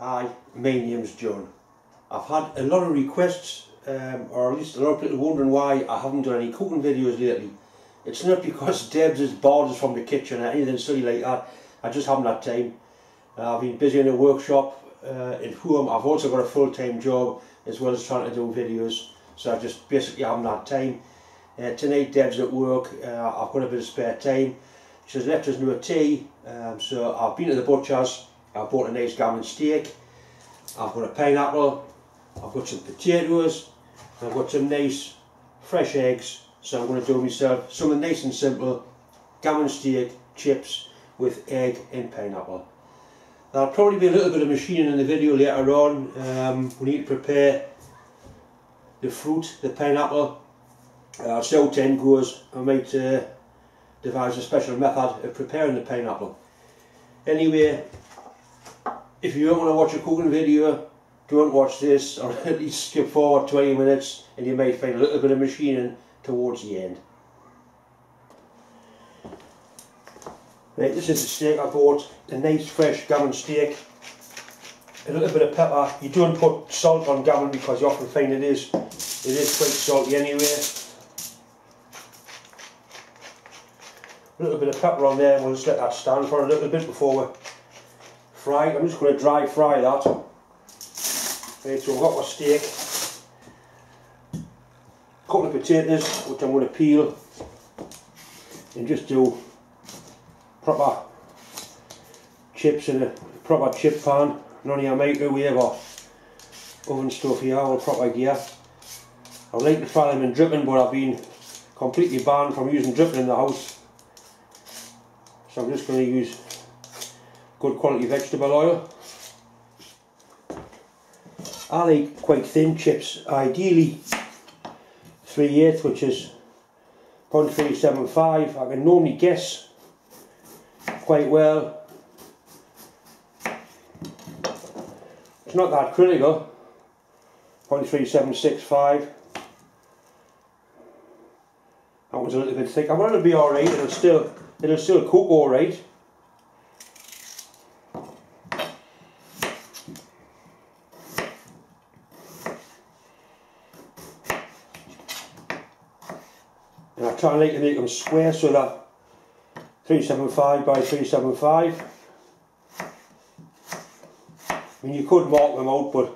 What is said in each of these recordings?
Hi, my name's John. I've had a lot of requests, or at least a lot of people wondering why I haven't done any cooking videos lately. It's not because Debs is bored us from the kitchen or anything silly like that. I just haven't had time. I've been busy in a workshop in home. I've also got a full-time job as well as trying to do videos, so I just basically haven't had time. Tonight Deb's at work. I've got a bit of spare time. She's left us no tea, so I've been to the butcher's. I bought a nice gammon steak. I've got a pineapple. I've got some potatoes. I've got some nice fresh eggs. So I'm going to do myself something nice and simple: gammon steak, chips with egg and pineapple. There'll probably be a little bit of machining in the video later on. We need to prepare the fruit, the pineapple. I'll see how 10 goes. I might devise a special method of preparing the pineapple. Anyway, if you don't want to watch a cooking video, don't watch this, or at least skip forward 20 minutes and you might find a little bit of machining towards the end. Right, this is the steak I bought, a nice fresh gammon steak. A little bit of pepper. You don't put salt on gammon because you often find it is quite salty anyway. A little bit of pepper on there, and we'll just let that stand for a little bit before we fry it. I'm just going to dry fry that. Right, so I've got my steak, a couple of potatoes which I'm going to peel and just do proper chips in a proper chip pan. None of your microwave or oven stuff here, all proper gear. I like to fry them in dripping, but I've been completely banned from using dripping in the house. So I'm just going to use good quality vegetable oil. I like quite thin chips, ideally 3/8, which is 0.375. I can normally guess quite well. It's not that critical. 0.3765. That one's a little bit thick. I'm going to be alright. It'll still cook alright. And I try and like to make them square, so that 375 by 375. I mean, you could mark them out, but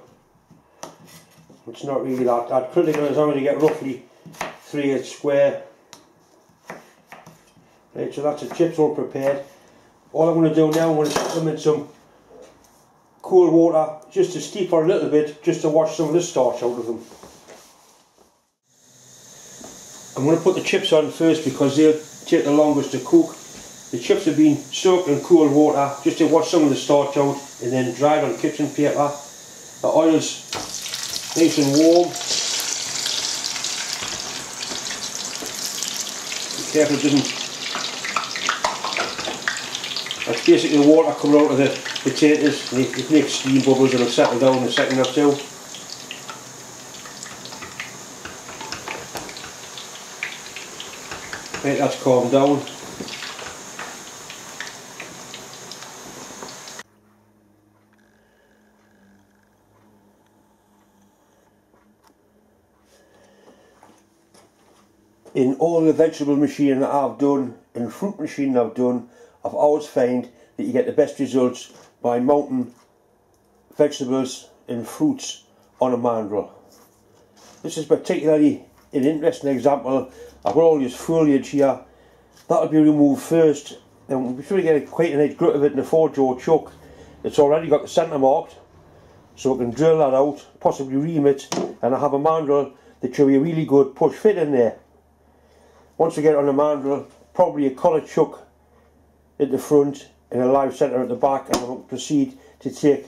it's not really that critical as long as you get roughly 3/8 square. Right, so that's the chips all prepared. All I'm going to do now, I'm going to put them in some cool water just to steep for a little bit, just to wash some of the starch out of them. I'm going to put the chips on first because they'll take the longest to cook. The chips have been soaked in cool water just to wash some of the starch out and then dried on kitchen paper. The oil's nice and warm. Be careful it doesn't. That's basically the water coming out of the potatoes, and it makes steam bubbles and it'll settle down in a second or two. Right, that's calmed down. In all the vegetable machining that I've done and fruit machining I've done, I've always found that you get the best results by mounting vegetables and fruits on a mandrel. This is particularly an interesting example. I've got all this foliage here. That'll be removed first, and before we get quite a nice grit of it in a 4-jaw chuck, it's already got the centre marked, so I can drill that out, possibly ream it, and I have a mandrel that should be a really good push fit in there. Once we get it on the mandrel, probably a collar chuck at the front and a live centre at the back, and I'll proceed to take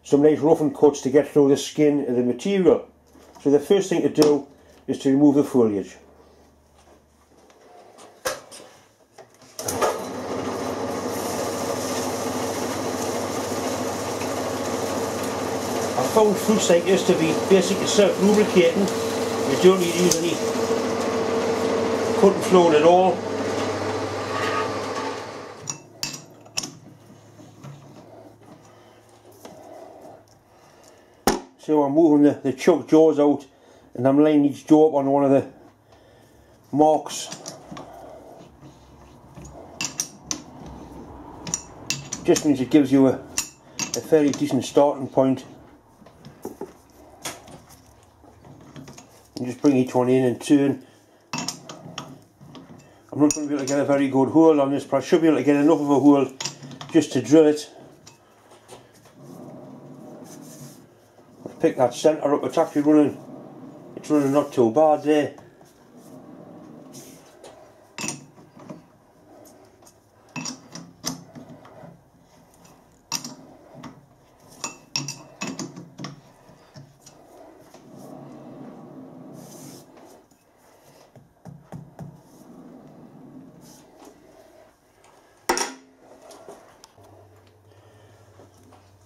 some nice roughing cuts to get through the skin of the material. So the first thing to do is to remove the foliage. I found fruits like this to be basically self-lubricating. You don't need to use any cutting fluid at all. So I'm moving the chuck jaws out, and I'm laying each jaw up on one of the marks. Just means it gives you a fairly decent starting point. And just bring each one in and turn. I'm not going to be able to get a very good hole on this, but I should be able to get enough of a hole just to drill it. I'll pick that centre up. It's actually running. It's running not too bad there.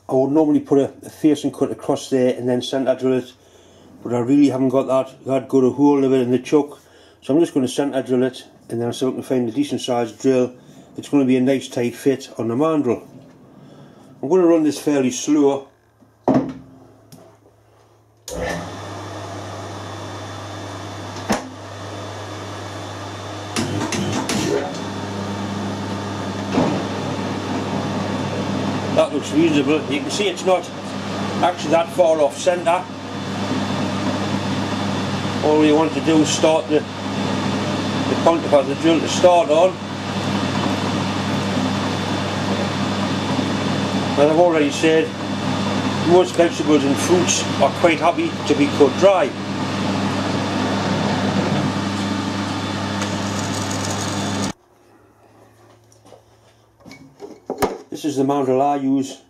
I would normally put a facing cut across there and then centre drill it, but I really haven't got that good a hold of it in the chuck, so I'm just going to centre drill it, and then I'm still going to find a decent sized drill. It's going to be a nice tight fit on the mandrel. I'm going to run this fairly slow. That looks reasonable. You can see it's not actually that far off centre. All you want to do is start the counterpart of the drill to start on. As I've already said, most vegetables and fruits are quite happy to be cut dry. This is the mandrel I use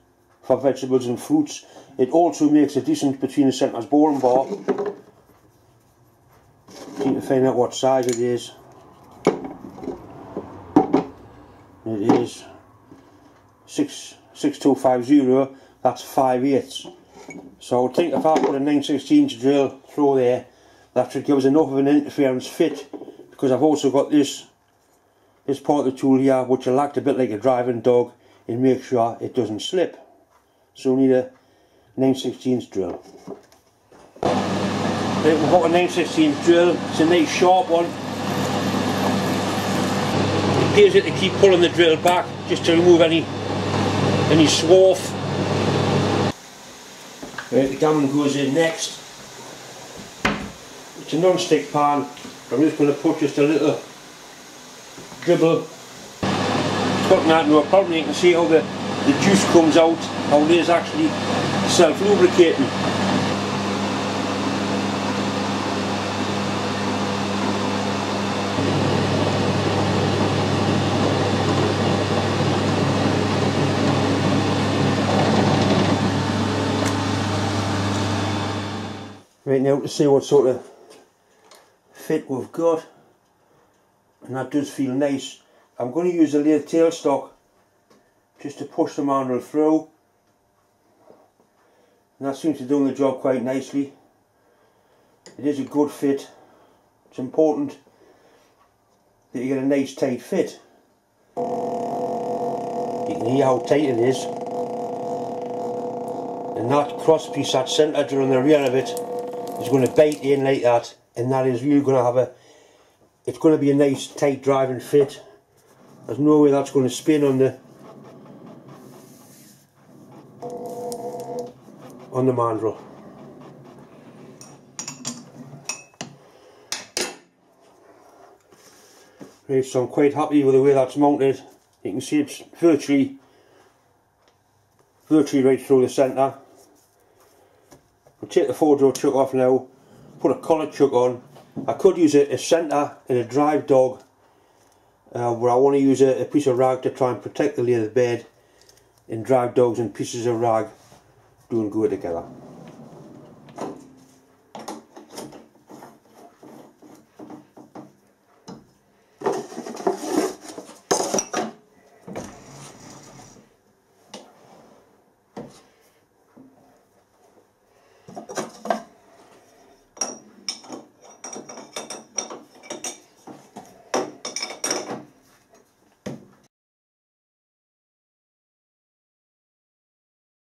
for vegetables and fruits. It also makes a difference between the centre's bore and bar. Need to find out what size it is. It is 6250. That's 5/8. So I would think if I put a 9/16 drill through there, that should give us enough of an interference fit, because I've also got this part of the tool here which will act a bit like a driving dog and make sure it doesn't slip. So we need a 9/16 drill. We've got a 9/16 drill. It's a nice sharp one. It pays it to keep pulling the drill back just to remove any swarf. Right, the gammon goes in next. It's a non-stick pan. I'm just going to put just a little dribble. Cutting that no problem. You can see how the juice comes out, how it is actually self-lubricating. Right, now to see what sort of fit we've got, and that does feel nice. I'm going to use the lathe tailstock just to push the mandrel through, and that seems to be doing the job quite nicely. It is a good fit. It's important that you get a nice tight fit. You can hear how tight it is, and that cross piece, that centre drill in the rear of it, is going to bite in like that, and that is really going to have it's going to be a nice tight driving fit. There's no way that's going to spin on the mandrel. Right, so I'm quite happy with the way that's mounted. You can see it's virtually right through the centre. I'll take the 4-jaw chuck off now, put a collar chuck on. I could use a centre and a drive dog, where I want to use a piece of rag to try and protect the lathe bed, and drive dogs and pieces of rag don't go together.